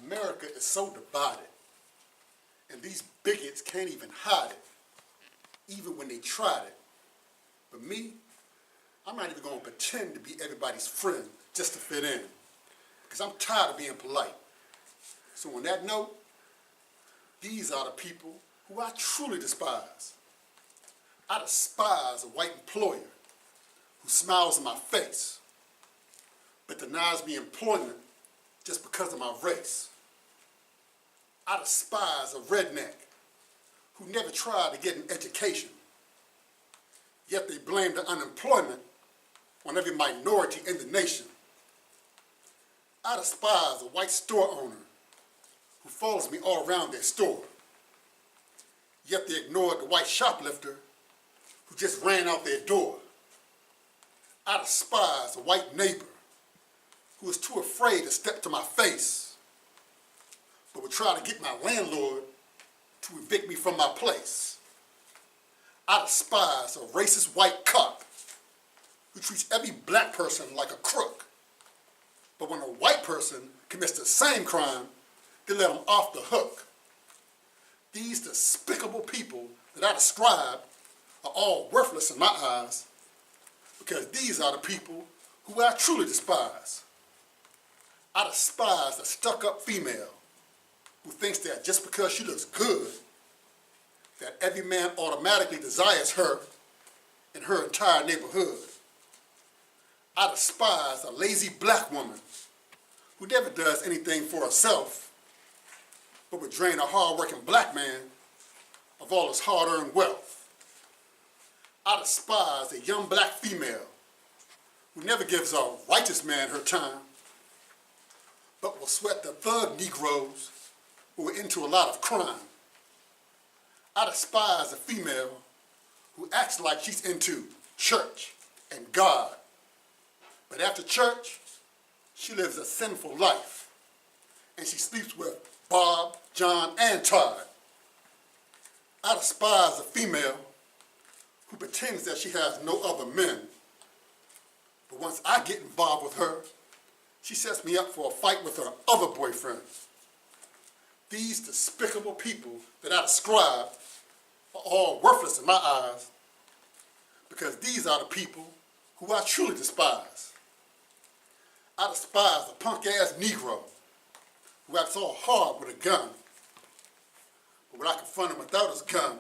America is so divided, and these bigots can't even hide it, even when they tried it. But me, I'm not even going to pretend to be everybody's friend just to fit in, because I'm tired of being polite. So on that note, these are the people who I truly despise. I despise a white employer who smiles in my face, but denies me employment just because of my race. I despise a redneck who never tried to get an education, yet they blame the unemployment on every minority in the nation. I despise a white store owner who follows me all around their store, yet they ignored the white shoplifter who just ran out their door. I despise a white neighbor who is too afraid to step to my face, but would try to get my landlord to evict me from my place. I despise a racist white cop who treats every black person like a crook, but when a white person commits the same crime, they let them off the hook. These despicable people that I describe are all worthless in my eyes, because these are the people who I truly despise. I despise a stuck-up female who thinks that just because she looks good, that every man automatically desires her in her entire neighborhood. I despise a lazy black woman who never does anything for herself, but would drain a hard-working black man of all his hard-earned wealth. I despise a young black female who never gives a righteous man her time, but will sweat the thug Negroes who are into a lot of crime. I despise a female who acts like she's into church and God, but after church, she lives a sinful life, and she sleeps with Bob, John, and Todd. I despise a female who pretends that she has no other men, but once I get involved with her, she sets me up for a fight with her other boyfriend. These despicable people that I describe are all worthless in my eyes, because these are the people who I truly despise. I despise a punk-ass Negro who acts all hard with a gun, but when I confront him without his gun,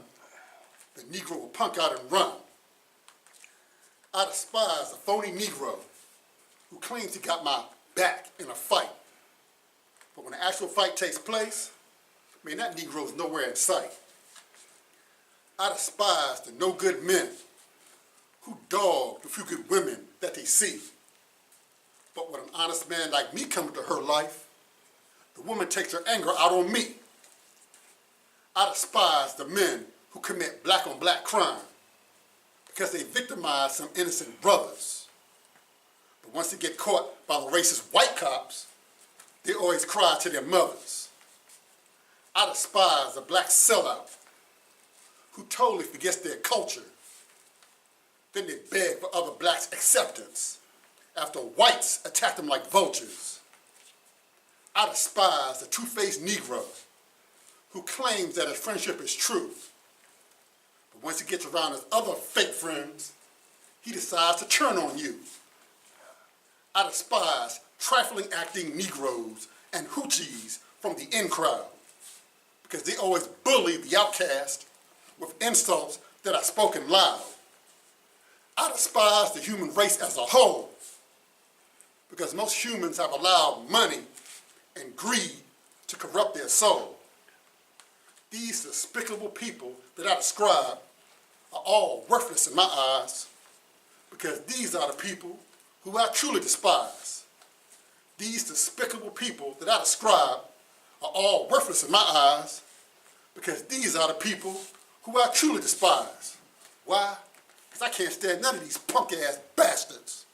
the Negro will punk out and run. I despise a phony Negro who claims he got my back in a fight, but when the actual fight takes place, man, that Negro is nowhere in sight. I despise the no-good men who dog the few good women that they see, but when an honest man like me comes to her life, the woman takes her anger out on me. I despise the men who commit black-on-black crime because they victimize some innocent brothers. But once they get caught by the racist white cops, they always cry to their mothers. I despise a black sellout who totally forgets their culture. Then they beg for other blacks' acceptance after whites attack them like vultures. I despise the two-faced Negro who claims that his friendship is true, but once he gets around his other fake friends, he decides to turn on you. I despise trifling acting Negroes and hoochies from the in crowd, because they always bully the outcast with insults that are spoken loud. I despise the human race as a whole, because most humans have allowed money and greed to corrupt their soul. These despicable people that I describe are all worthless in my eyes, because these are the people who I truly despise. These despicable people that I describe are all worthless in my eyes, because these are the people who I truly despise. Why? Because I can't stand none of these punk-ass bastards.